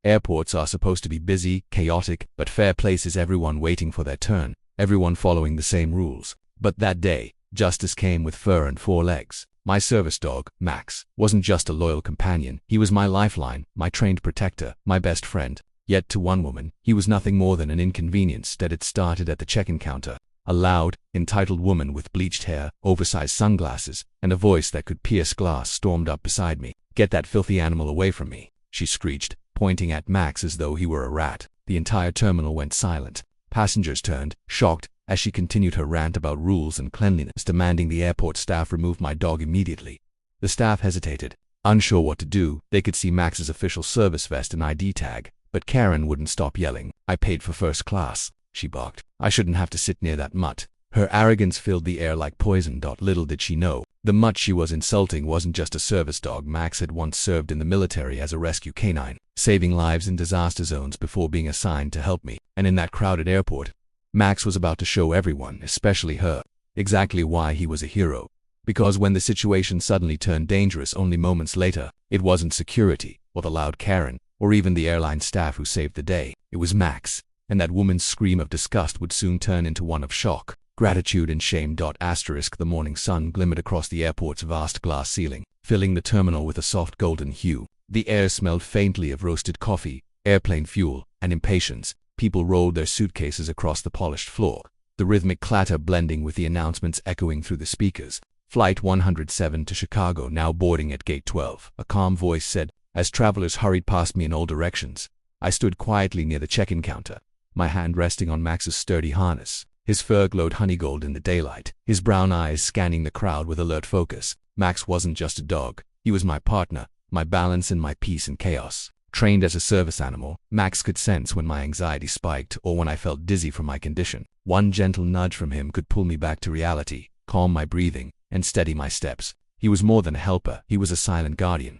Airports are supposed to be busy, chaotic, but fair places, everyone waiting for their turn, everyone following the same rules. But that day, justice came with fur and 4 legs. My service dog, Max, wasn't just a loyal companion. He was my lifeline, my trained protector, my best friend. Yet to one woman, he was nothing more than an inconvenience that had started at the check-in counter. A loud, entitled woman with bleached hair, oversized sunglasses, and a voice that could pierce glass stormed up beside me. "Get that filthy animal away from me," she screeched, pointing at Max as though he were a rat. The entire terminal went silent. Passengers turned, shocked, as she continued her rant about rules and cleanliness, demanding the airport staff remove my dog immediately. The staff hesitated, unsure what to do. They could see Max's official service vest and ID tag, but Karen wouldn't stop yelling. "I paid for first class," she barked. "I shouldn't have to sit near that mutt." Her arrogance filled the air like poison. Little did she know, the mutt she was insulting wasn't just a service dog. Max had once served in the military as a rescue canine, saving lives in disaster zones before being assigned to help me. And in that crowded airport, Max was about to show everyone, especially her, exactly why he was a hero. Because when the situation suddenly turned dangerous only moments later, it wasn't security, or the loud Karen, or even the airline staff who saved the day. It was Max. And that woman's scream of disgust would soon turn into one of shock, gratitude, and shame. The morning sun glimmered across the airport's vast glass ceiling, filling the terminal with a soft golden hue. The air smelled faintly of roasted coffee, airplane fuel, and impatience. People rolled their suitcases across the polished floor, the rhythmic clatter blending with the announcements echoing through the speakers. "Flight 107 to Chicago now boarding at Gate 12, a calm voice said, as travelers hurried past me in all directions. I stood quietly near the check-in counter, my hand resting on Max's sturdy harness. His fur glowed honeygold in the daylight, his brown eyes scanning the crowd with alert focus. Max wasn't just a dog. He was my partner, my balance, and my peace in chaos. Trained as a service animal, Max could sense when my anxiety spiked or when I felt dizzy from my condition. One gentle nudge from him could pull me back to reality, calm my breathing, and steady my steps. He was more than a helper, he was a silent guardian.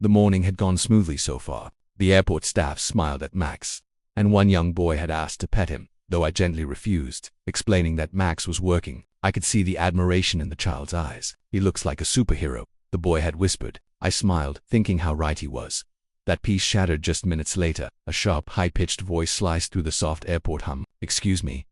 The morning had gone smoothly so far. The airport staff smiled at Max, and one young boy had asked to pet him, though I gently refused, explaining that Max was working. I could see the admiration in the child's eyes. "He looks like a superhero," the boy had whispered. I smiled, thinking how right he was. That peace shattered just minutes later. A sharp, high-pitched voice sliced through the soft airport hum. Excuse me.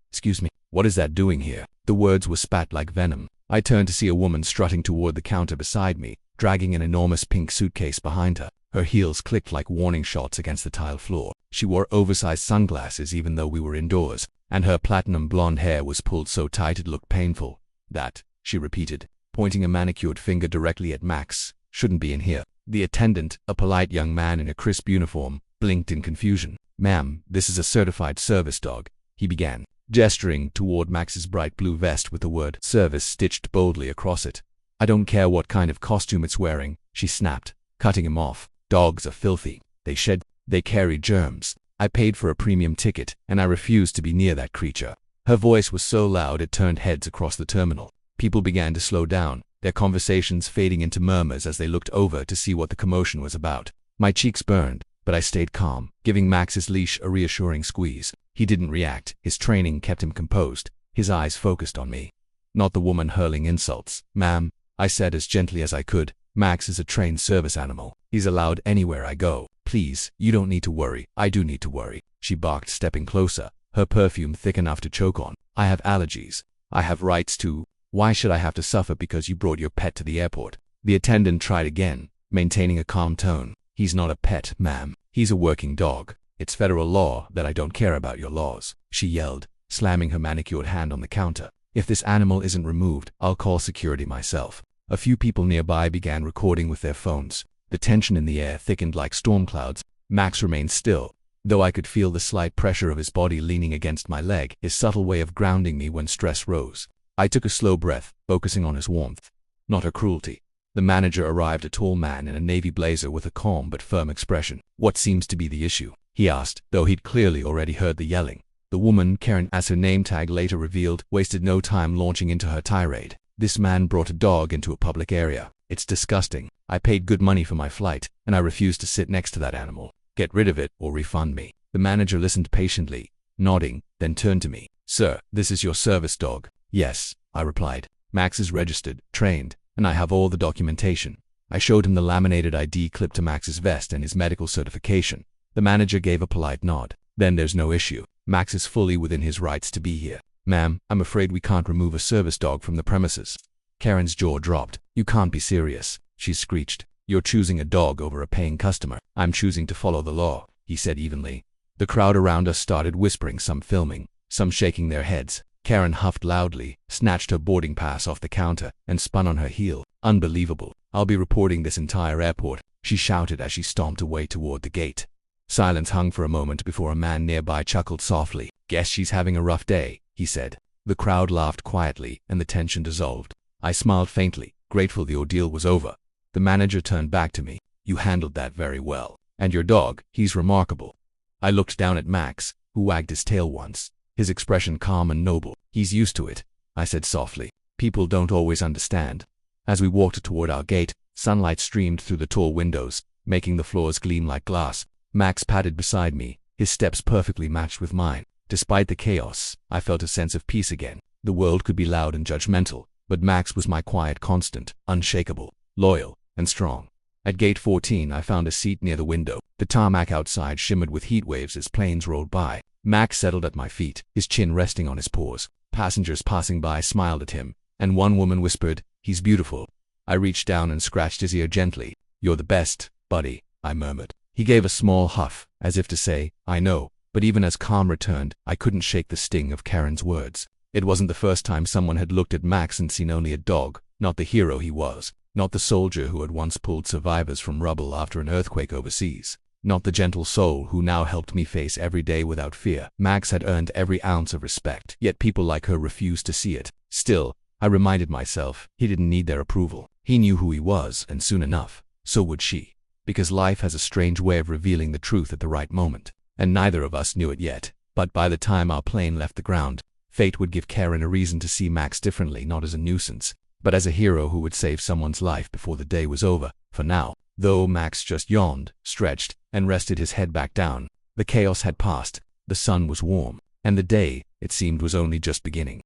What is that doing here?" The words were spat like venom. I turned to see a woman strutting toward the counter beside me, dragging an enormous pink suitcase behind her. Her heels clicked like warning shots against the tile floor. She wore oversized sunglasses even though we were indoors, and her platinum blonde hair was pulled so tight it looked painful. "That," she repeated, pointing a manicured finger directly at Max, "shouldn't be in here." The attendant, a polite young man in a crisp uniform, blinked in confusion. "Ma'am, this is a certified service dog," he began, gesturing toward Max's bright blue vest with the word "service" stitched boldly across it. "I don't care what kind of costume it's wearing," she snapped, cutting him off. "Dogs are filthy. They shed, they carry germs. I paid for a premium ticket, and I refuse to be near that creature." Her voice was so loud it turned heads across the terminal. People began to slow down, their conversations fading into murmurs as they looked over to see what the commotion was about. My cheeks burned, but I stayed calm, giving Max's leash a reassuring squeeze. He didn't react. His training kept him composed, his eyes focused on me, not the woman hurling insults. "Ma'am," I said as gently as I could, "Max is a trained service animal. He's allowed anywhere I go. Please, you don't need to worry." "I do need to worry," she barked, stepping closer, her perfume thick enough to choke on. "I have allergies. I have rights to. Why should I have to suffer because you brought your pet to the airport?" The attendant tried again, maintaining a calm tone. "He's not a pet, ma'am. He's a working dog. It's federal law that I don't care about your laws," she yelled, slamming her manicured hand on the counter. "If this animal isn't removed, I'll call security myself." A few people nearby began recording with their phones. The tension in the air thickened like storm clouds. Max remained still, though I could feel the slight pressure of his body leaning against my leg, his subtle way of grounding me when stress rose. I took a slow breath, focusing on his warmth, not her cruelty. The manager arrived, a tall man in a navy blazer with a calm but firm expression. "What seems to be the issue?" he asked, though he'd clearly already heard the yelling. The woman, Karen, as her name tag later revealed, wasted no time launching into her tirade. "This man brought a dog into a public area. It's disgusting. I paid good money for my flight, and I refuse to sit next to that animal. Get rid of it or refund me." The manager listened patiently, nodding, then turned to me. "Sir, this is your service dog." "Yes," I replied. "Max is registered, trained, and I have all the documentation." I showed him the laminated ID clipped to Max's vest and his medical certification. The manager gave a polite nod. Then there's no issue. Max is fully within his rights to be here. Ma'am, I'm afraid we can't remove a service dog from the premises. Karen's jaw dropped. You can't be serious, she screeched. You're choosing a dog over a paying customer. I'm choosing to follow the law, he said evenly. The crowd around us started whispering, some filming, some shaking their heads. Karen huffed loudly, snatched her boarding pass off the counter, and spun on her heel. Unbelievable. I'll be reporting this entire airport, she shouted as she stomped away toward the gate. Silence hung for a moment before a man nearby chuckled softly. Guess she's having a rough day, he said. The crowd laughed quietly, and the tension dissolved. I smiled faintly, grateful the ordeal was over. The manager turned back to me. You handled that very well. And your dog, he's remarkable. I looked down at Max, who wagged his tail once, his expression calm and noble. He's used to it, I said softly. People don't always understand. As we walked toward our gate, sunlight streamed through the tall windows, making the floors gleam like glass. Max padded beside me, his steps perfectly matched with mine. Despite the chaos, I felt a sense of peace again. The world could be loud and judgmental, but Max was my quiet constant, unshakable, loyal, and strong. At gate 14, I found a seat near the window. The tarmac outside shimmered with heat waves as planes rolled by. Max settled at my feet, his chin resting on his paws. Passengers passing by smiled at him, and one woman whispered, "He's beautiful." I reached down and scratched his ear gently. "You're the best, buddy," I murmured. He gave a small huff, as if to say, "I know," but even as calm returned, I couldn't shake the sting of Karen's words. It wasn't the first time someone had looked at Max and seen only a dog, not the hero he was, not the soldier who had once pulled survivors from rubble after an earthquake overseas, not the gentle soul who now helped me face every day without fear. Max had earned every ounce of respect, yet people like her refused to see it. Still, I reminded myself, he didn't need their approval. He knew who he was, and soon enough, so would she. Because life has a strange way of revealing the truth at the right moment, and neither of us knew it yet. But by the time our plane left the ground, fate would give Karen a reason to see Max differently, not as a nuisance, but as a hero who would save someone's life before the day was over. For now, though Max just yawned, stretched, and rested his head back down, the chaos had passed, the sun was warm, and the day, it seemed, was only just beginning.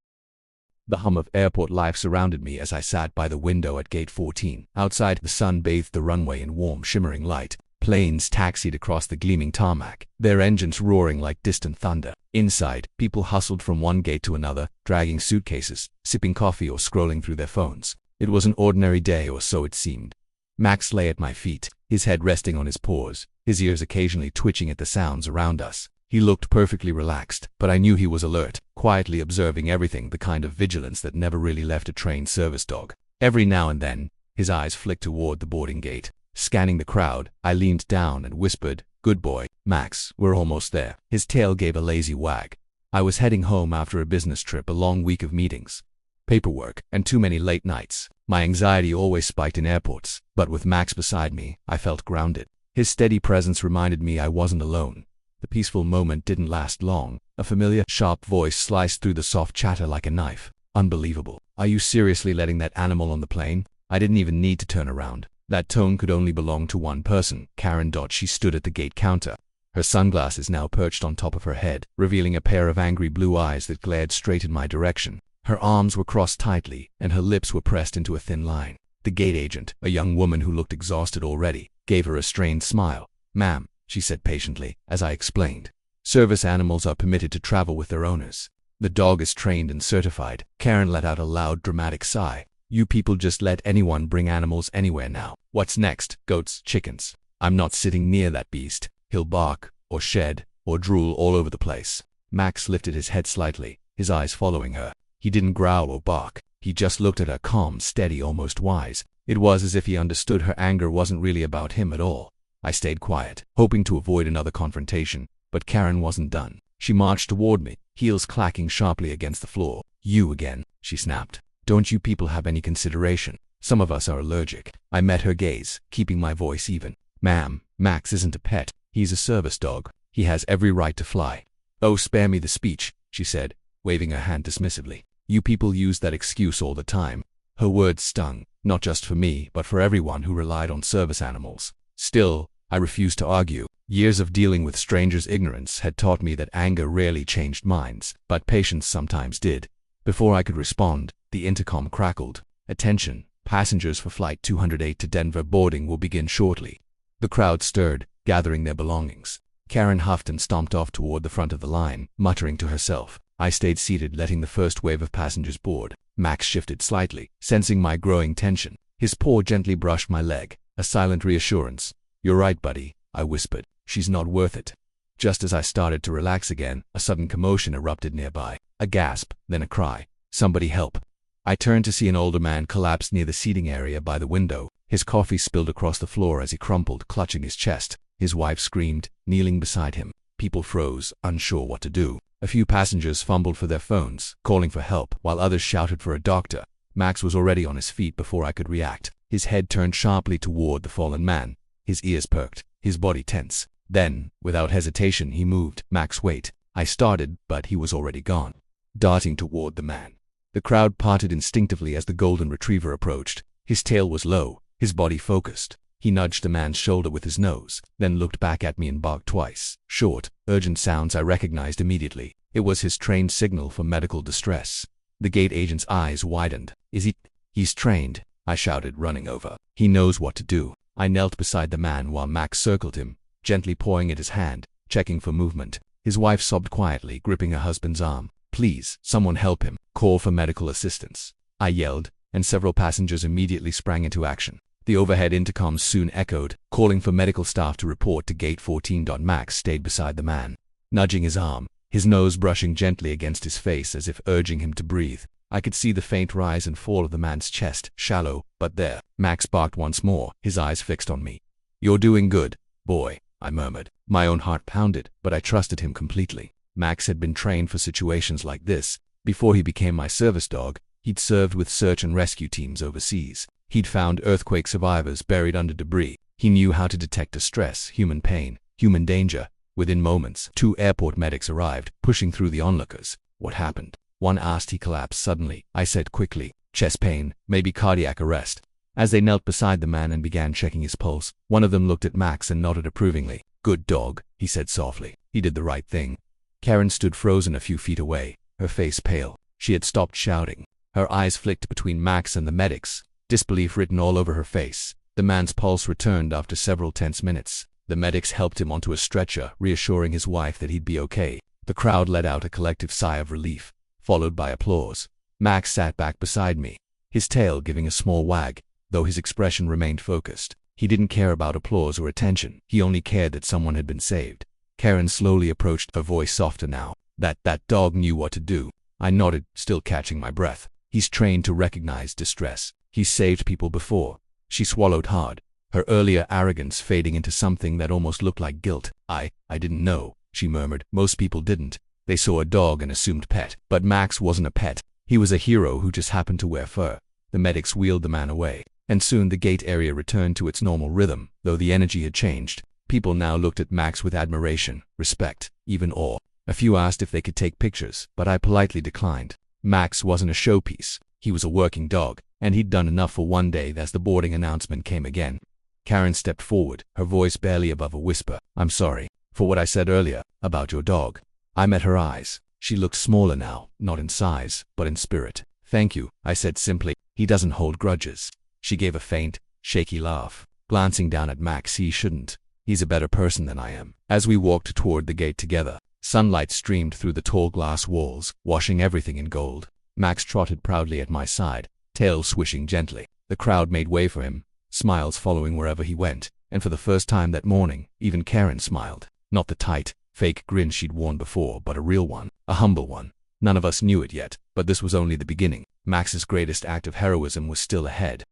The hum of airport life surrounded me as I sat by the window at gate 14. Outside, the sun bathed the runway in warm, shimmering light. Planes taxied across the gleaming tarmac, their engines roaring like distant thunder. Inside, people hustled from one gate to another, dragging suitcases, sipping coffee or scrolling through their phones. It was an ordinary day, or so it seemed. Max lay at my feet, his head resting on his paws, his ears occasionally twitching at the sounds around us. He looked perfectly relaxed, but I knew he was alert, quietly observing everything, the kind of vigilance that never really left a trained service dog. Every now and then, his eyes flicked toward the boarding gate. Scanning the crowd, I leaned down and whispered, "Good boy, Max, we're almost there." His tail gave a lazy wag. I was heading home after a business trip, a long week of meetings, paperwork, and too many late nights. My anxiety always spiked in airports, but with Max beside me, I felt grounded. His steady presence reminded me I wasn't alone. The peaceful moment didn't last long. A familiar, sharp voice sliced through the soft chatter like a knife. "Unbelievable. Are you seriously letting that animal on the plane?" I didn't even need to turn around. That tone could only belong to one person, Karen. She stood at the gate counter, her sunglasses now perched on top of her head, revealing a pair of angry blue eyes that glared straight in my direction. Her arms were crossed tightly, and her lips were pressed into a thin line. The gate agent, a young woman who looked exhausted already, gave her a strained smile. "Ma'am," she said patiently, as I explained, "service animals are permitted to travel with their owners. The dog is trained and certified." Karen let out a loud, dramatic sigh. "You people just let anyone bring animals anywhere now. What's next? Goats, chickens? I'm not sitting near that beast. He'll bark, or shed, or drool all over the place." Max lifted his head slightly, his eyes following her. He didn't growl or bark. He just looked at her, calm, steady, almost wise. It was as if he understood her anger wasn't really about him at all. I stayed quiet, hoping to avoid another confrontation, but Karen wasn't done. She marched toward me, heels clacking sharply against the floor. "You again," she snapped. "Don't you people have any consideration? Some of us are allergic." I met her gaze, keeping my voice even. "Ma'am, Max isn't a pet. He's a service dog. He has every right to fly." "Oh, spare me the speech," she said, waving her hand dismissively. "You people use that excuse all the time." Her words stung, not just for me, but for everyone who relied on service animals. Still, I refused to argue. Years of dealing with strangers' ignorance had taught me that anger rarely changed minds, but patience sometimes did. Before I could respond, the intercom crackled. "Attention, passengers for Flight 208 to Denver, boarding will begin shortly." The crowd stirred, gathering their belongings. Karen huffed and stomped off toward the front of the line, muttering to herself. I stayed seated, letting the first wave of passengers board. Max shifted slightly, sensing my growing tension. His paw gently brushed my leg, a silent reassurance. "You're right, buddy," I whispered. "She's not worth it." Just as I started to relax again, a sudden commotion erupted nearby. A gasp, then a cry. "Somebody help." I turned to see an older man collapse near the seating area by the window. His coffee spilled across the floor as he crumpled, clutching his chest. His wife screamed, kneeling beside him. People froze, unsure what to do. A few passengers fumbled for their phones, calling for help, while others shouted for a doctor. Max was already on his feet before I could react. His head turned sharply toward the fallen man. His ears perked, his body tense. Then, without hesitation, he moved. "Max, wait." I started, but he was already gone, darting toward the man. The crowd parted instinctively as the golden retriever approached. His tail was low, his body focused. He nudged the man's shoulder with his nose, then looked back at me and barked twice. Short, urgent sounds I recognized immediately. It was his trained signal for medical distress. The gate agent's eyes widened. He's trained," I shouted, running over. "He knows what to do." I knelt beside the man while Max circled him, gently pawing at his hand, checking for movement. His wife sobbed quietly, gripping her husband's arm. "Please, someone help him. Call for medical assistance," I yelled, and several passengers immediately sprang into action. The overhead intercoms soon echoed, calling for medical staff to report to Gate 14. Max stayed beside the man, nudging his arm, his nose brushing gently against his face as if urging him to breathe. I could see the faint rise and fall of the man's chest, shallow, but there. Max barked once more, his eyes fixed on me. "You're doing good, boy," I murmured. My own heart pounded, but I trusted him completely. Max had been trained for situations like this. Before he became my service dog, he'd served with search and rescue teams overseas. He'd found earthquake survivors buried under debris. He knew how to detect distress, human pain, human danger. Within moments, 2 airport medics arrived, pushing through the onlookers. "What happened?" one asked. "He collapsed suddenly," I said quickly. "Chest pain, maybe cardiac arrest." As they knelt beside the man and began checking his pulse, one of them looked at Max and nodded approvingly. "Good dog," he said softly. "He did the right thing." Karen stood frozen a few feet away, her face pale. She had stopped shouting. Her eyes flicked between Max and the medics, disbelief written all over her face. The man's pulse returned after several tense minutes. The medics helped him onto a stretcher, reassuring his wife that he'd be okay. The crowd let out a collective sigh of relief, followed by applause. Max sat back beside me, his tail giving a small wag, though his expression remained focused. He didn't care about applause or attention. He only cared that someone had been saved. Karen slowly approached, her voice softer now. That dog knew what to do." I nodded, still catching my breath. "He's trained to recognize distress. He's saved people before." She swallowed hard, her earlier arrogance fading into something that almost looked like guilt. I didn't know," she murmured. "Most people didn't. They saw a dog and assumed pet. But Max wasn't a pet. He was a hero who just happened to wear fur." The medics wheeled the man away, and soon the gate area returned to its normal rhythm, though the energy had changed. People now looked at Max with admiration, respect, even awe. A few asked if they could take pictures, but I politely declined. Max wasn't a showpiece. He was a working dog, and he'd done enough for one day. As the boarding announcement came again, Karen stepped forward, her voice barely above a whisper. "I'm sorry for what I said earlier about your dog." I met her eyes. She looked smaller now, not in size, but in spirit. "Thank you," I said simply. "He doesn't hold grudges." She gave a faint, shaky laugh, glancing down at Max. "He shouldn't. He's a better person than I am." As we walked toward the gate together, sunlight streamed through the tall glass walls, washing everything in gold. Max trotted proudly at my side, tail swishing gently. The crowd made way for him, smiles following wherever he went, and for the first time that morning, even Karen smiled. Not the tight, fake grin she'd worn before, but a real one, a humble one. None of us knew it yet, but this was only the beginning. Max's greatest act of heroism was still ahead.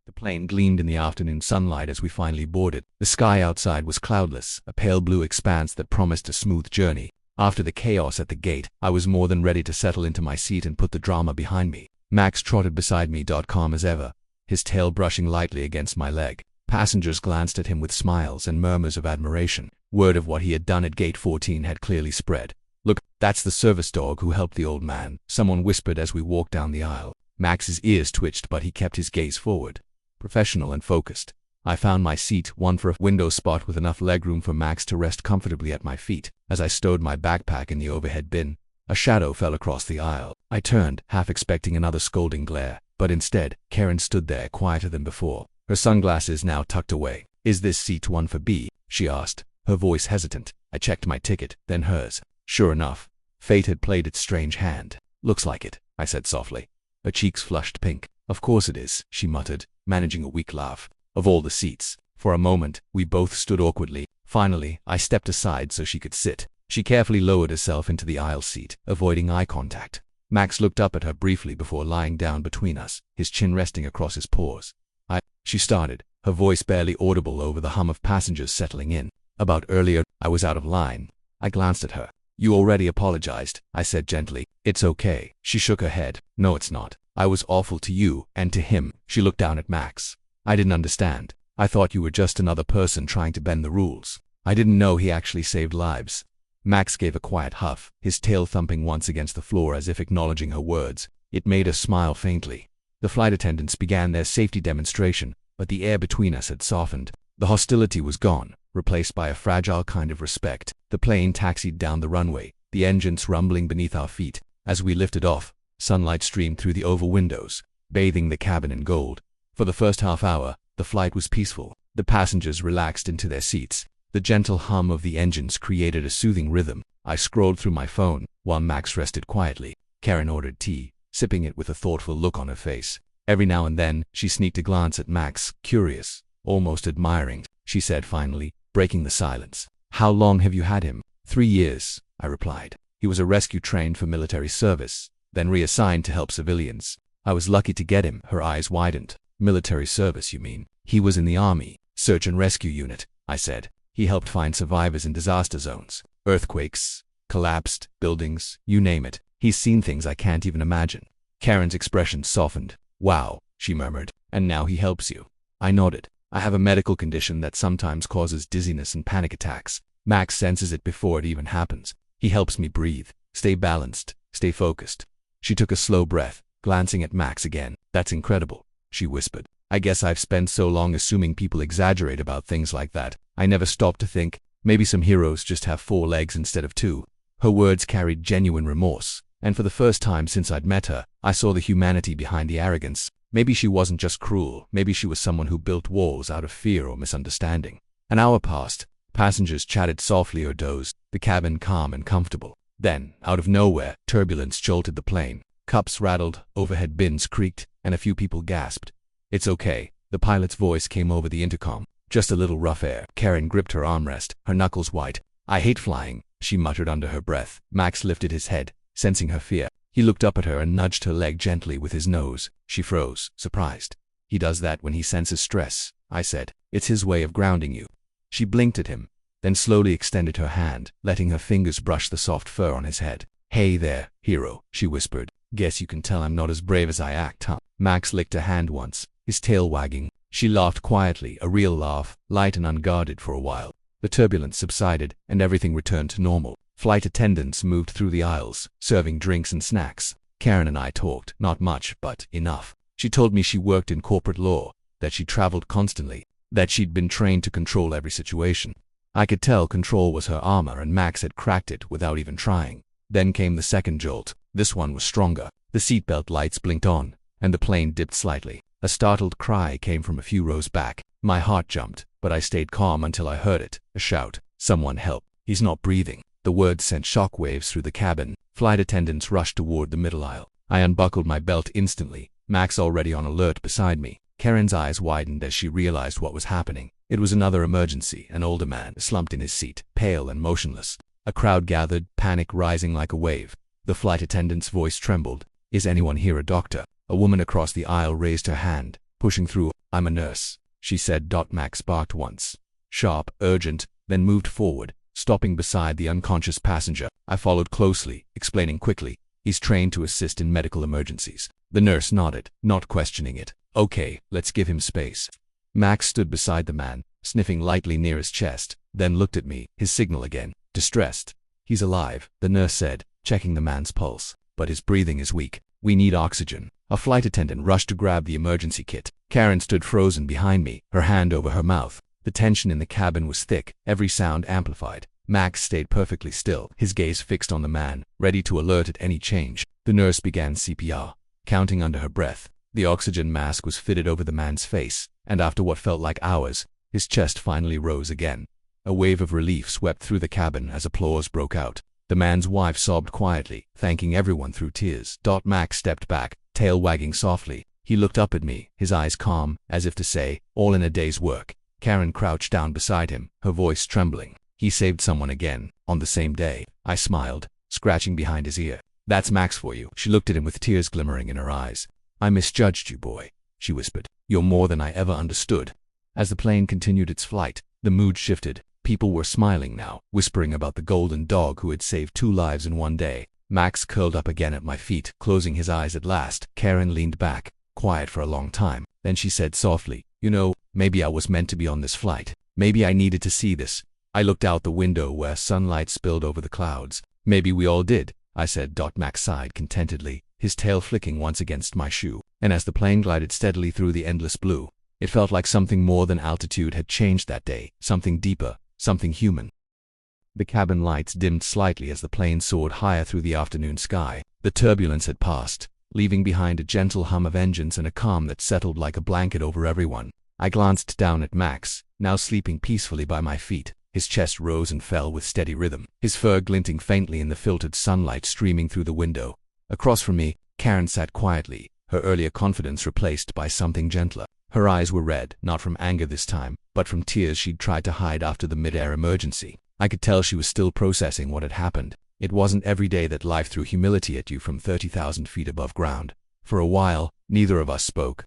The plane gleamed in the afternoon sunlight as we finally boarded. The sky outside was cloudless, a pale blue expanse that promised a smooth journey. After the chaos at the gate, I was more than ready to settle into my seat and put the drama behind me. Max trotted beside me, calm as ever, his tail brushing lightly against my leg. Passengers glanced at him with smiles and murmurs of admiration. Word of what he had done at Gate 14 had clearly spread. "Look, that's the service dog who helped the old man," someone whispered as we walked down the aisle. Max's ears twitched, but he kept his gaze forward, professional and focused. I found my seat, one for a window spot with enough legroom for Max to rest comfortably at my feet. As I stowed my backpack in the overhead bin, a shadow fell across the aisle. I turned, half expecting another scolding glare, but instead, Karen stood there, quieter than before, her sunglasses now tucked away. "Is this seat one for B?" she asked, her voice hesitant. I checked my ticket, then hers. Sure enough, fate had played its strange hand. Looks like it, I said softly. Her cheeks flushed pink. Of course it is, she muttered, managing a weak laugh. Of all the seats. For a moment, we both stood awkwardly. Finally, I stepped aside so she could sit. She carefully lowered herself into the aisle seat, avoiding eye contact. Max looked up at her briefly before lying down between us, his chin resting across his paws. She started, her voice barely audible over the hum of passengers settling in. About earlier, I was out of line. I glanced at her. You already apologized, I said gently. It's okay. She shook her head. No, it's not. I was awful to you and to him. She looked down at Max. I didn't understand. I thought you were just another person trying to bend the rules. I didn't know he actually saved lives. Max gave a quiet huff, his tail thumping once against the floor as if acknowledging her words. It made her smile faintly. The flight attendants began their safety demonstration, but the air between us had softened. The hostility was gone, replaced by a fragile kind of respect. The plane taxied down the runway, the engines rumbling beneath our feet. As we lifted off, sunlight streamed through the oval windows, bathing the cabin in gold. For the first half hour, the flight was peaceful. The passengers relaxed into their seats. The gentle hum of the engines created a soothing rhythm. I scrolled through my phone, while Max rested quietly. Karen ordered tea, sipping it with a thoughtful look on her face. Every now and then, she sneaked a glance at Max, curious, almost admiring. She said finally, breaking the silence. How long have you had him? 3 years, I replied. He was a rescue trained for military service, then reassigned to help civilians. I was lucky to get him. Her eyes widened. Military service, you mean? He was in the Army, search and rescue unit, I said. He helped find survivors in disaster zones. Earthquakes, collapsed buildings, you name it. He's seen things I can't even imagine. Karen's expression softened. Wow, she murmured. And now he helps you. I nodded. I have a medical condition that sometimes causes dizziness and panic attacks. Max senses it before it even happens. He helps me breathe, stay balanced, stay focused. She took a slow breath, glancing at Max again. That's incredible, she whispered. I guess I've spent so long assuming people exaggerate about things like that. I never stopped to think, maybe some heroes just have 4 legs instead of 2. Her words carried genuine remorse, and for the first time since I'd met her, I saw the humanity behind the arrogance. Maybe she wasn't just cruel, maybe she was someone who built walls out of fear or misunderstanding. An hour passed. Passengers chatted softly or dozed, the cabin calm and comfortable. Then, out of nowhere, turbulence jolted the plane. Cups rattled, overhead bins creaked, and a few people gasped. It's okay, the pilot's voice came over the intercom. Just a little rough air. Karen gripped her armrest, her knuckles white. I hate flying, she muttered under her breath. Max lifted his head, sensing her fear. He looked up at her and nudged her leg gently with his nose. She froze, surprised. He does that when he senses stress, I said. It's his way of grounding you. She blinked at him, then slowly extended her hand, letting her fingers brush the soft fur on his head. Hey there, hero, she whispered. Guess you can tell I'm not as brave as I act, huh? Max licked her hand once, his tail wagging. She laughed quietly, a real laugh, light and unguarded for a while. The turbulence subsided, and everything returned to normal. Flight attendants moved through the aisles, serving drinks and snacks. Karen and I talked, not much, but enough. She told me she worked in corporate law, that she traveled constantly, that she'd been trained to control every situation. I could tell control was her armor and Max had cracked it without even trying. Then came the second jolt. This one was stronger. The seatbelt lights blinked on, and the plane dipped slightly. A startled cry came from a few rows back. My heart jumped, but I stayed calm until I heard it. A shout. Someone help. He's not breathing. The words sent shockwaves through the cabin. Flight attendants rushed toward the middle aisle. I unbuckled my belt instantly, Max already on alert beside me. Karen's eyes widened as she realized what was happening. It was another emergency. An older man slumped in his seat, pale and motionless. A crowd gathered, panic rising like a wave. The flight attendant's voice trembled. Is anyone here a doctor? A woman across the aisle raised her hand, pushing through. I'm a nurse, she said. Max barked once. Sharp, urgent, then moved forward, stopping beside the unconscious passenger. I followed closely, explaining quickly. He's trained to assist in medical emergencies. The nurse nodded, not questioning it. Okay, let's give him space. Max stood beside the man, sniffing lightly near his chest, then looked at me, his signal again. Distressed. He's alive, the nurse said, checking the man's pulse. But his breathing is weak. We need oxygen. A flight attendant rushed to grab the emergency kit. Karen stood frozen behind me, her hand over her mouth. The tension in the cabin was thick, every sound amplified. Max stayed perfectly still, his gaze fixed on the man, ready to alert at any change. The nurse began CPR, counting under her breath. The oxygen mask was fitted over the man's face, and after what felt like hours, his chest finally rose again. A wave of relief swept through the cabin as applause broke out. The man's wife sobbed quietly, thanking everyone through tears. Max stepped back, tail wagging softly. He looked up at me, his eyes calm, as if to say, all in a day's work. Karen crouched down beside him, her voice trembling. He saved someone again, on the same day. I smiled, scratching behind his ear. That's Max for you. She looked at him with tears glimmering in her eyes. I misjudged you, boy, she whispered. You're more than I ever understood. As the plane continued its flight, the mood shifted. People were smiling now, whispering about the golden dog who had saved 2 lives in one day. Max curled up again at my feet, closing his eyes at last. Karen leaned back, quiet for a long time. Then she said softly, you know, maybe I was meant to be on this flight. Maybe I needed to see this. I looked out the window where sunlight spilled over the clouds. Maybe we all did, I said. Max sighed contentedly, his tail flicking once against my shoe. And as the plane glided steadily through the endless blue, it felt like something more than altitude had changed that day, something deeper, something human. The cabin lights dimmed slightly as the plane soared higher through the afternoon sky. The turbulence had passed, leaving behind a gentle hum of engines and a calm that settled like a blanket over everyone. I glanced down at Max, now sleeping peacefully by my feet. His chest rose and fell with steady rhythm, his fur glinting faintly in the filtered sunlight streaming through the window. Across from me, Karen sat quietly, her earlier confidence replaced by something gentler. Her eyes were red, not from anger this time, but from tears she'd tried to hide after the mid-air emergency. I could tell she was still processing what had happened. It wasn't every day that life threw humility at you from 30,000 feet above ground. For a while, neither of us spoke.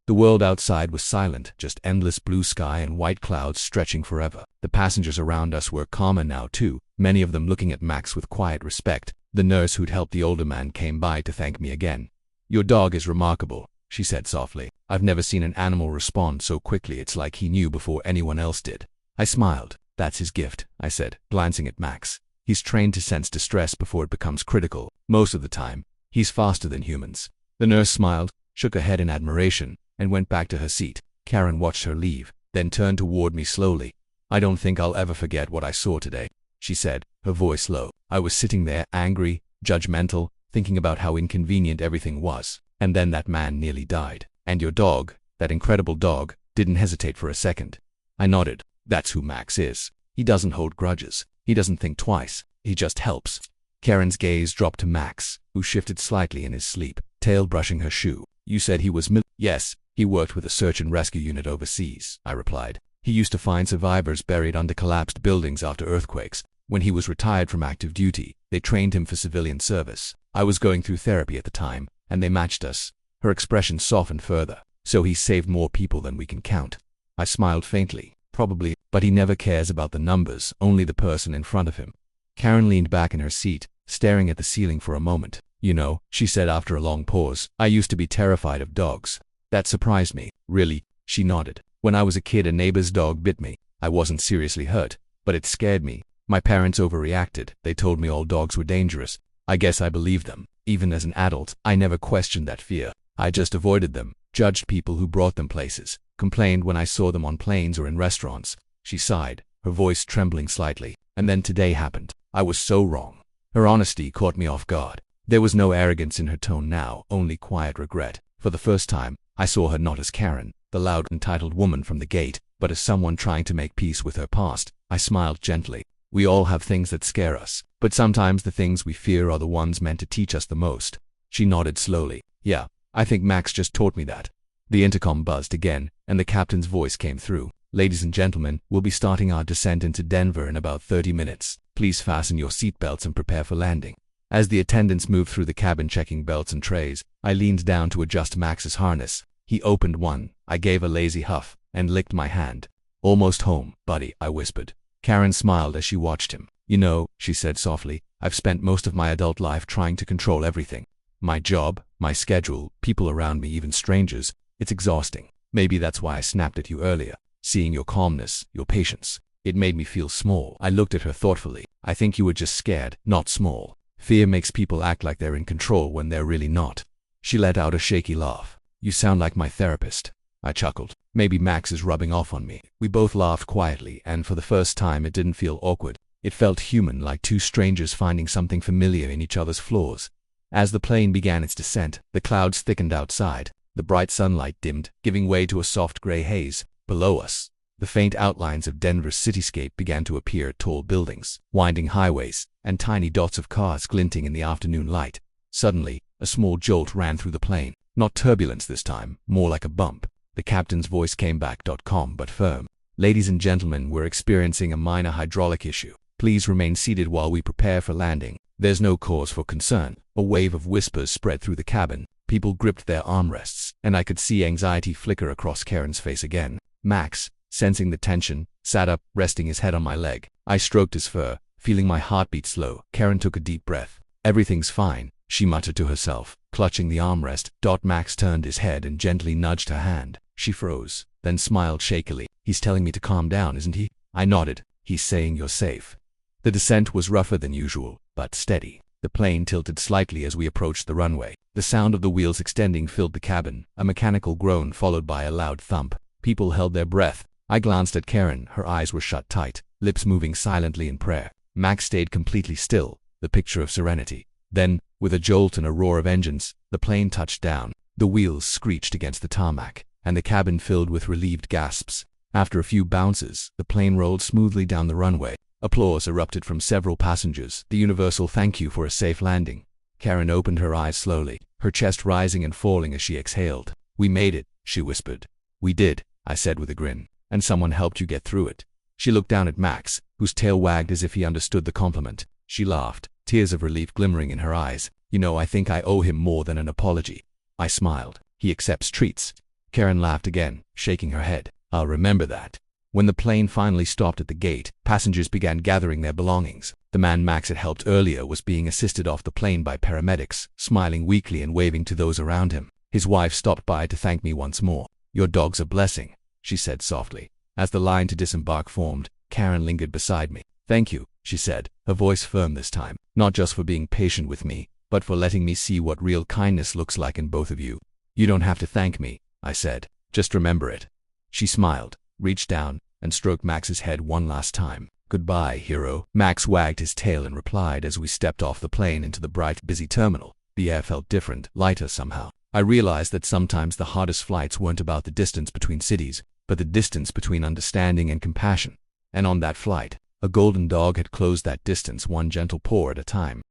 The world outside was silent, just endless blue sky and white clouds stretching forever. The passengers around us were calmer now too, many of them looking at Max with quiet respect. The nurse who'd helped the older man came by to thank me again. Your dog is remarkable, she said softly. I've never seen an animal respond so quickly. It's like he knew before anyone else did. I smiled. That's his gift, I said, glancing at Max. He's trained to sense distress before it becomes critical. Most of the time, he's faster than humans. The nurse smiled, shook her head in admiration, and went back to her seat. Karen watched her leave, then turned toward me slowly. I don't think I'll ever forget what I saw today, she said, her voice low. I was sitting there, angry, judgmental, thinking about how inconvenient everything was. And then that man nearly died. And your dog, that incredible dog, didn't hesitate for a second. I nodded. That's who Max is. He doesn't hold grudges. He doesn't think twice. He just helps. Karen's gaze dropped to Max, who shifted slightly in his sleep, tail brushing her shoe. You said he was Yes, he worked with a search and rescue unit overseas, I replied. He used to find survivors buried under collapsed buildings after earthquakes. When he was retired from active duty, they trained him for civilian service. I was going through therapy at the time, and they matched us. Her expression softened further. So he saved more people than we can count. I smiled faintly. Probably, but he never cares about the numbers, only the person in front of him. Karen leaned back in her seat, staring at the ceiling for a moment. You know, she said after a long pause, I used to be terrified of dogs. That surprised me. Really? She nodded. When I was a kid, a neighbor's dog bit me. I wasn't seriously hurt, but it scared me. My parents overreacted. They told me all dogs were dangerous. I guess I believed them. Even as an adult, I never questioned that fear. I just avoided them, judged people who brought them places, complained when I saw them on planes or in restaurants. She sighed, her voice trembling slightly. And then today happened. I was so wrong. Her honesty caught me off guard. There was no arrogance in her tone now, only quiet regret. For the first time, I saw her not as Karen, the loud, entitled woman from the gate, but as someone trying to make peace with her past. I smiled gently. We all have things that scare us, but sometimes the things we fear are the ones meant to teach us the most. She nodded slowly. Yeah, I think Max just taught me that. The intercom buzzed again, and the captain's voice came through. Ladies and gentlemen, we'll be starting our descent into Denver in about 30 minutes. Please fasten your seatbelts and prepare for landing. As the attendants moved through the cabin checking belts and trays, I leaned down to adjust Max's harness. He opened one. I gave a lazy huff and licked my hand. Almost home, buddy, I whispered. Karen smiled as she watched him. You know, she said softly, I've spent most of my adult life trying to control everything. My job, my schedule, people around me, even strangers. It's exhausting. Maybe that's why I snapped at you earlier. Seeing your calmness, your patience. It made me feel small. I looked at her thoughtfully. I think you were just scared, not small. Fear makes people act like they're in control when they're really not. She let out a shaky laugh. You sound like my therapist. I chuckled. Maybe Max is rubbing off on me. We both laughed quietly, and for the first time it didn't feel awkward. It felt human, like two strangers finding something familiar in each other's flaws. As the plane began its descent, the clouds thickened outside. The bright sunlight dimmed, giving way to a soft gray haze. Below us, The faint outlines of Denver's cityscape began to appear: tall buildings, winding highways, and tiny dots of cars glinting in the afternoon light. Suddenly, a small jolt ran through the plane. Not turbulence this time, more like a bump. The captain's voice came back, calm but firm. "Ladies and gentlemen, we're experiencing a minor hydraulic issue. Please remain seated while we prepare for landing. There's no cause for concern." A wave of whispers spread through the cabin. People gripped their armrests, and I could see anxiety flicker across Karen's face again. Max, sensing the tension, sat up, resting his head on my leg. I stroked his fur, feeling my heartbeat slow. Karen took a deep breath. "Everything's fine," she muttered to herself, clutching the armrest. Max turned his head and gently nudged her hand. She froze, then smiled shakily. "He's telling me to calm down, isn't he?" I nodded. "He's saying you're safe." The descent was rougher than usual, but steady. The plane tilted slightly as we approached the runway. The sound of the wheels extending filled the cabin, a mechanical groan followed by a loud thump. People held their breath. I glanced at Karen. Her eyes were shut tight, lips moving silently in prayer. Max stayed completely still, the picture of serenity. Then, with a jolt and a roar of engines, the plane touched down. The wheels screeched against the tarmac, and the cabin filled with relieved gasps. After a few bounces, the plane rolled smoothly down the runway. Applause erupted from several passengers, the universal thank you for a safe landing. Karen opened her eyes slowly, her chest rising and falling as she exhaled. "We made it," she whispered. "We did," I said with a grin. "And someone helped you get through it." She looked down at Max, whose tail wagged as if he understood the compliment. She laughed, tears of relief glimmering in her eyes. "You know, I think I owe him more than an apology." I smiled. "He accepts treats." Karen laughed again, shaking her head. "I'll remember that." When the plane finally stopped at the gate, passengers began gathering their belongings. The man Max had helped earlier was being assisted off the plane by paramedics, smiling weakly and waving to those around him. His wife stopped by to thank me once more. "Your dog's a blessing," she said softly. As the line to disembark formed, Karen lingered beside me. "Thank you," she said, her voice firm this time, "not just for being patient with me, but for letting me see what real kindness looks like in both of you." "You don't have to thank me," I said. "Just remember it." She smiled, reached down, and stroked Max's head one last time. "Goodbye, hero." Max wagged his tail and replied as we stepped off the plane into the bright, busy terminal. The air felt different, lighter somehow. I realized that sometimes the hardest flights weren't about the distance between cities, but the distance between understanding and compassion. And on that flight, a golden dog had closed that distance one gentle paw at a time.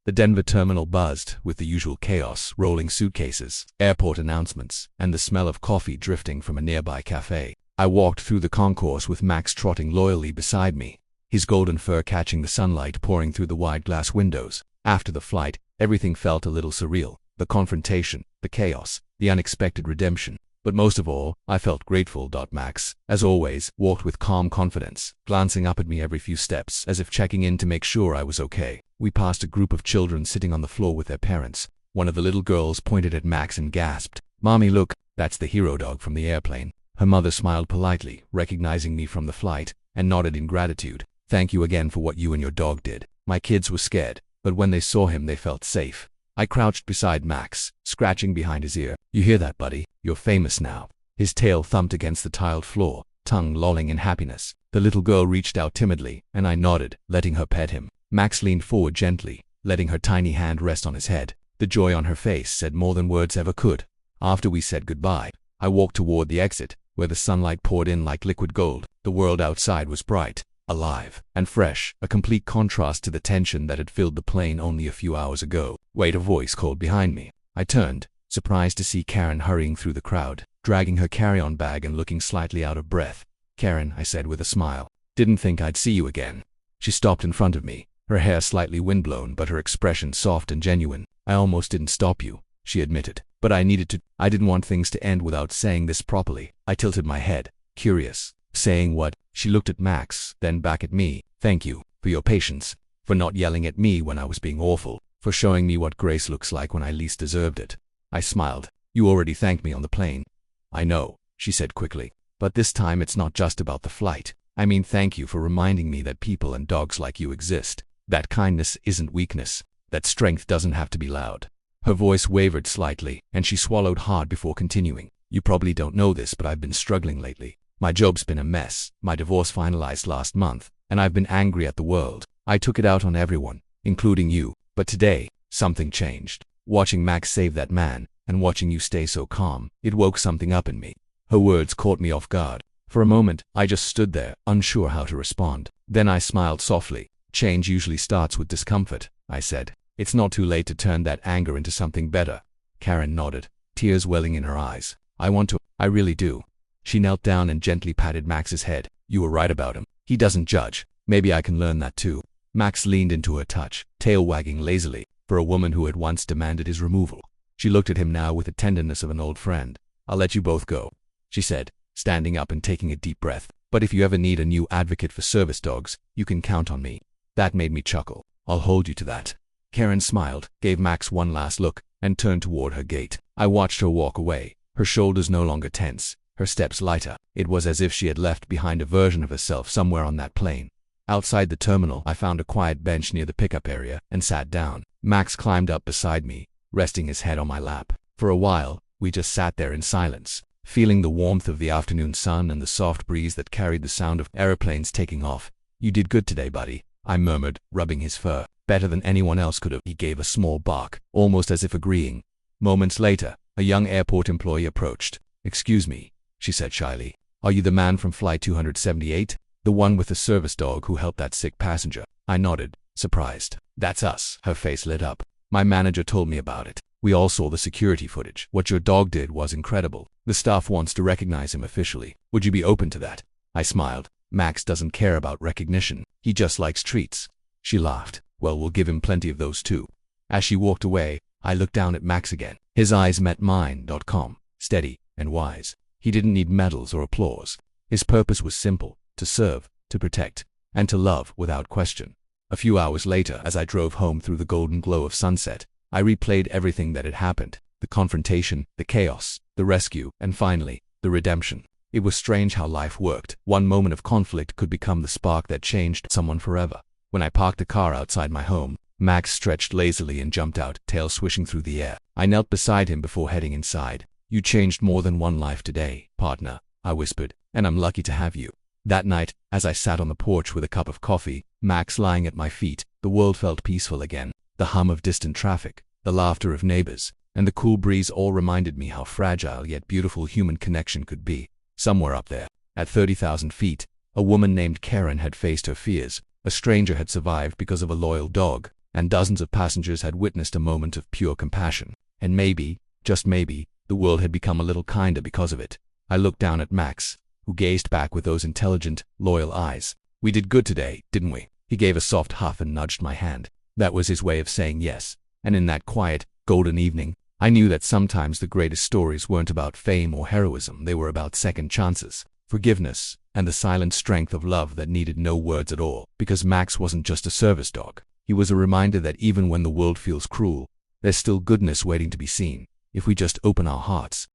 The Denver terminal buzzed with the usual chaos: rolling suitcases, airport announcements, and the smell of coffee drifting from a nearby cafe. I walked through the concourse with Max trotting loyally beside me, his golden fur catching the sunlight pouring through the wide glass windows. After the flight, everything felt a little surreal. The confrontation, the chaos, the unexpected redemption. But most of all, I felt grateful. Max, as always, walked with calm confidence, glancing up at me every few steps, as if checking in to make sure I was okay. We passed a group of children sitting on the floor with their parents. One of the little girls pointed at Max and gasped, "Mommy, look, that's the hero dog from the airplane." Her mother smiled politely, recognizing me from the flight, and nodded in gratitude. "Thank you again for what you and your dog did." My kids were scared, but when they saw him they felt safe. I crouched beside Max, scratching behind his ear. "You hear that, buddy? You're famous now." His tail thumped against the tiled floor, tongue lolling in happiness. The little girl reached out timidly, and I nodded, letting her pet him. Max leaned forward gently, letting her tiny hand rest on his head. The joy on her face said more than words ever could. After we said goodbye, I walked toward the exit, where the sunlight poured in like liquid gold. The world outside was bright, alive, and fresh, a complete contrast to the tension that had filled the plane only a few hours ago. "Wait," a voice called behind me. I turned, surprised to see Karen hurrying through the crowd, dragging her carry-on bag and looking slightly out of breath. "Karen," I said with a smile, "didn't think I'd see you again." She stopped in front of me, her hair slightly windblown but her expression soft and genuine. "I almost didn't stop you," she admitted, "but I needed to. I didn't want things to end without saying this properly." I tilted my head, curious. "Saying what?" She looked at Max, then back at me. "Thank you for your patience, for not yelling at me when I was being awful, for showing me what grace looks like when I least deserved it." I smiled. "You already thanked me on the plane." "I know," she said quickly, "but this time it's not just about the flight. I mean, thank you for reminding me that people and dogs like you exist. That kindness isn't weakness. That strength doesn't have to be loud." Her voice wavered slightly, and she swallowed hard before continuing. "You probably don't know this, but I've been struggling lately. My job's been a mess, my divorce finalized last month, and I've been angry at the world. I took it out on everyone, including you. But today, something changed. Watching Max save that man, and watching you stay so calm, it woke something up in me." Her words caught me off guard. For a moment, I just stood there, unsure how to respond. Then I smiled softly. Change usually starts with discomfort, I said. It's not too late to turn that anger into something better. Karen nodded, tears welling in her eyes. I want to. I really do. She knelt down and gently patted Max's head. You were right about him. He doesn't judge. Maybe I can learn that too. Max leaned into her touch, tail wagging lazily, for a woman who had once demanded his removal. She looked at him now with the tenderness of an old friend. I'll let you both go, she said, standing up and taking a deep breath. But if you ever need a new advocate for service dogs, you can count on me. That made me chuckle. I'll hold you to that. Karen smiled, gave Max one last look, and turned toward her gate. I watched her walk away, her shoulders no longer tense, her steps lighter. It was as if she had left behind a version of herself somewhere on that plane. Outside the terminal, I found a quiet bench near the pickup area and sat down. Max climbed up beside me, resting his head on my lap. For a while, we just sat there in silence, feeling the warmth of the afternoon sun and the soft breeze that carried the sound of aeroplanes taking off. You did good today, buddy, I murmured, rubbing his fur. Better than anyone else could have. He gave a small bark, almost as if agreeing. Moments later, a young airport employee approached. Excuse me, she said shyly. Are you the man from Flight 278? The one with the service dog who helped that sick passenger? I nodded, surprised. That's us. Her face lit up. My manager told me about it. We all saw the security footage. What your dog did was incredible. The staff wants to recognize him officially. Would you be open to that? I smiled. Max doesn't care about recognition. He just likes treats. She laughed. Well, we'll give him plenty of those too. As she walked away, I looked down at Max again. His eyes met mine. Calm, steady, and wise. He didn't need medals or applause. His purpose was simple: to serve, to protect, and to love without question. A few hours later, as I drove home through the golden glow of sunset, I replayed everything that had happened. The confrontation, the chaos, the rescue, and finally, the redemption. It was strange how life worked. One moment of conflict could become the spark that changed someone forever. When I parked the car outside my home, Max stretched lazily and jumped out, tail swishing through the air. I knelt beside him before heading inside. You changed more than one life today, partner, I whispered, and I'm lucky to have you. That night, as I sat on the porch with a cup of coffee, Max lying at my feet, the world felt peaceful again. The hum of distant traffic, the laughter of neighbors, and the cool breeze all reminded me how fragile yet beautiful human connection could be. Somewhere up there, at 30,000 feet, a woman named Karen had faced her fears. A stranger had survived because of a loyal dog, and dozens of passengers had witnessed a moment of pure compassion. And maybe, just maybe, the world had become a little kinder because of it. I looked down at Max, who gazed back with those intelligent, loyal eyes. We did good today, didn't we? He gave a soft huff and nudged my hand. That was his way of saying yes. And in that quiet, golden evening, I knew that sometimes the greatest stories weren't about fame or heroism. They were about second chances, forgiveness, and the silent strength of love that needed no words at all. Because Max wasn't just a service dog. He was a reminder that even when the world feels cruel, there's still goodness waiting to be seen, if we just open our hearts.